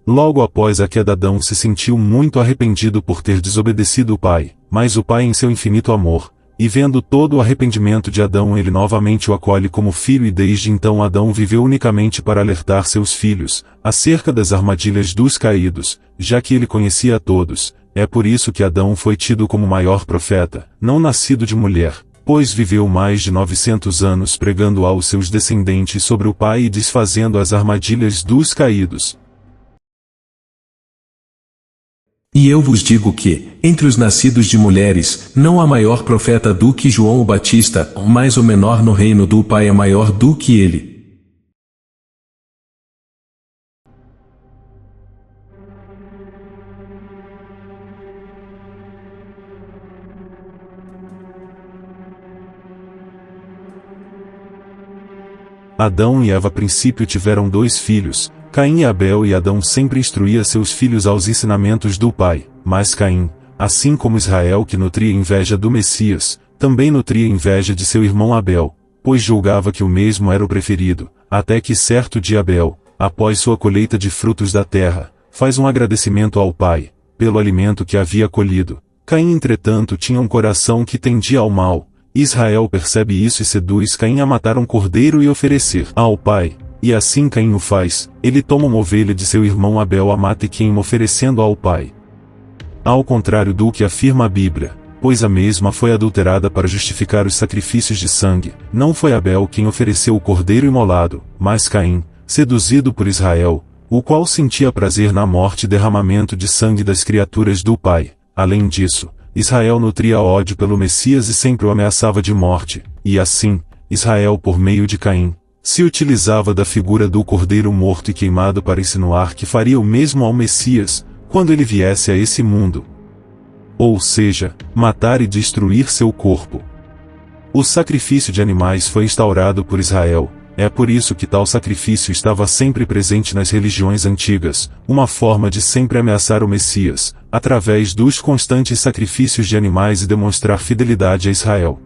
Logo após a queda, Adão se sentiu muito arrependido por ter desobedecido o pai, mas o pai, em seu infinito amor, e vendo todo o arrependimento de Adão, ele novamente o acolhe como filho, e desde então Adão viveu unicamente para alertar seus filhos acerca das armadilhas dos caídos, já que ele conhecia a todos. É por isso que Adão foi tido como o maior profeta, não nascido de mulher, pois viveu mais de 900 anos pregando aos seus descendentes sobre o pai e desfazendo as armadilhas dos caídos. E eu vos digo que, entre os nascidos de mulheres, não há maior profeta do que João o Batista, mas o menor no reino do Pai é maior do que ele. Adão e Eva a princípio tiveram 2 filhos, Caim e Abel, e Adão sempre instruía seus filhos aos ensinamentos do pai, mas Caim, assim como Israel, que nutria inveja do Messias, também nutria inveja de seu irmão Abel, pois julgava que o mesmo era o preferido, até que certo dia Abel, após sua colheita de frutos da terra, faz um agradecimento ao pai, pelo alimento que havia colhido. Caim, entretanto, tinha um coração que tendia ao mal. Israel percebe isso e seduz Caim a matar um cordeiro e oferecer ao pai. E assim Caim o faz, ele toma uma ovelha de seu irmão Abel, a mata e queima, oferecendo ao pai. Ao contrário do que afirma a Bíblia, pois a mesma foi adulterada para justificar os sacrifícios de sangue, não foi Abel quem ofereceu o cordeiro imolado, mas Caim, seduzido por Israel, o qual sentia prazer na morte e derramamento de sangue das criaturas do pai. Além disso, Israel nutria ódio pelo Messias e sempre o ameaçava de morte, e assim, Israel, por meio de Caim, se utilizava da figura do cordeiro morto e queimado para insinuar que faria o mesmo ao Messias, quando ele viesse a esse mundo. Ou seja, matar e destruir seu corpo. O sacrifício de animais foi instaurado por Israel, é por isso que tal sacrifício estava sempre presente nas religiões antigas, uma forma de sempre ameaçar o Messias, através dos constantes sacrifícios de animais, e demonstrar fidelidade a Israel.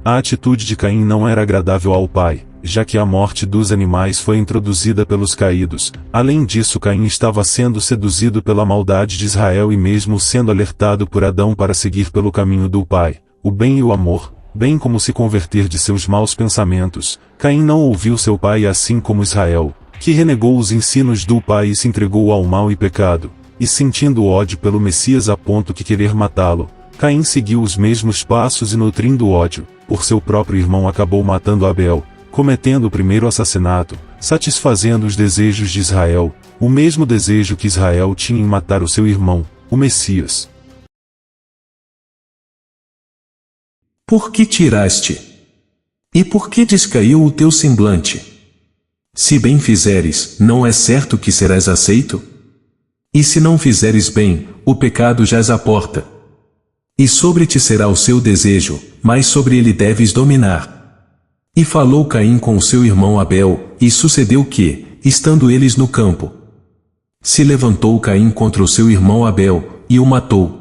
A atitude de Caim não era agradável ao pai, já que a morte dos animais foi introduzida pelos caídos. Além disso, Caim estava sendo seduzido pela maldade de Israel e mesmo sendo alertado por Adão para seguir pelo caminho do pai, o bem e o amor, bem como se converter de seus maus pensamentos. Caim não ouviu seu pai, assim como Israel, que renegou os ensinos do pai e se entregou ao mal e pecado, e sentindo ódio pelo Messias a ponto de querer matá-lo, Caim seguiu os mesmos passos e, nutrindo ódio por seu próprio irmão, acabou matando Abel, cometendo o primeiro assassinato, satisfazendo os desejos de Israel, o mesmo desejo que Israel tinha em matar o seu irmão, o Messias. Por que tiraste? E por que descaiu o teu semblante? Se bem fizeres, não é certo que serás aceito? E se não fizeres bem, o pecado jaz à porta. E sobre ti será o seu desejo, mas sobre ele deves dominar. E falou Caim com o seu irmão Abel, e sucedeu que, estando eles no campo, se levantou Caim contra o seu irmão Abel, e o matou.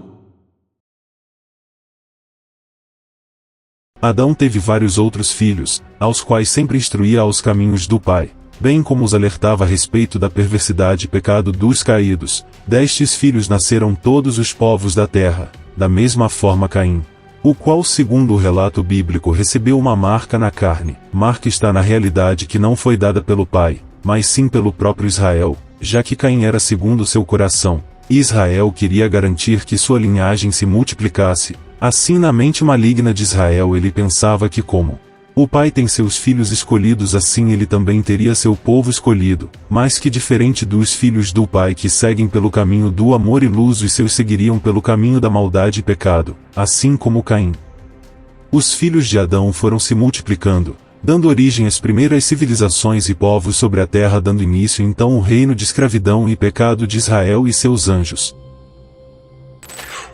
Adão teve vários outros filhos, aos quais sempre instruía aos caminhos do pai, bem como os alertava a respeito da perversidade e pecado dos caídos. Destes filhos nasceram todos os povos da terra, da mesma forma Caim, o qual, segundo o relato bíblico, recebeu uma marca na carne. Marca está na realidade que não foi dada pelo pai, mas sim pelo próprio Israel, já que Caim era segundo seu coração, e Israel queria garantir que sua linhagem se multiplicasse. Assim, na mente maligna de Israel, ele pensava que, como o pai tem seus filhos escolhidos, assim ele também teria seu povo escolhido, mas que, diferente dos filhos do pai que seguem pelo caminho do amor e luz, os seus seguiriam pelo caminho da maldade e pecado, assim como Caim. Os filhos de Adão foram se multiplicando, dando origem às primeiras civilizações e povos sobre a terra, dando início então o reino de escravidão e pecado de Israel e seus anjos.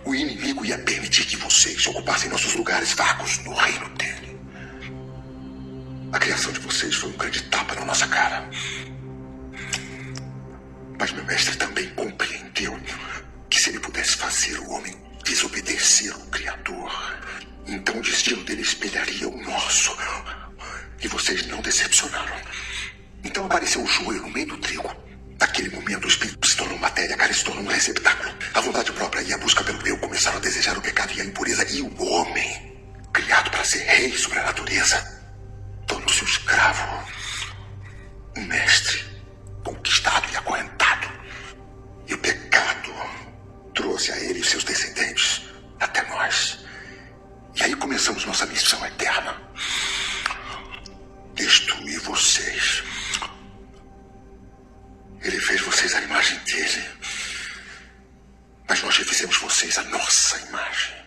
O inimigo ia permitir que vocês ocupassem nossos lugares vagos no reino dele. A criação de vocês foi um grande tapa na nossa cara. Mas meu mestre também compreendeu que se ele pudesse fazer o homem desobedecer ao Criador, então o destino dele espelharia o nosso. E vocês não decepcionaram. Então apareceu o joio no meio do trigo. Naquele momento, o espírito se tornou matéria, a carne se tornou um receptáculo. A vontade própria e a busca pelo eu começaram a desejar o pecado e a impureza. E o homem, criado para ser rei sobre a natureza, tornou-se um escravo, um mestre, conquistado e acorrentado. E o pecado trouxe a ele e seus descendentes até nós. E aí começamos nossa missão eterna: destruir vocês. Ele fez vocês à imagem dele, mas nós refizemos vocês à nossa imagem.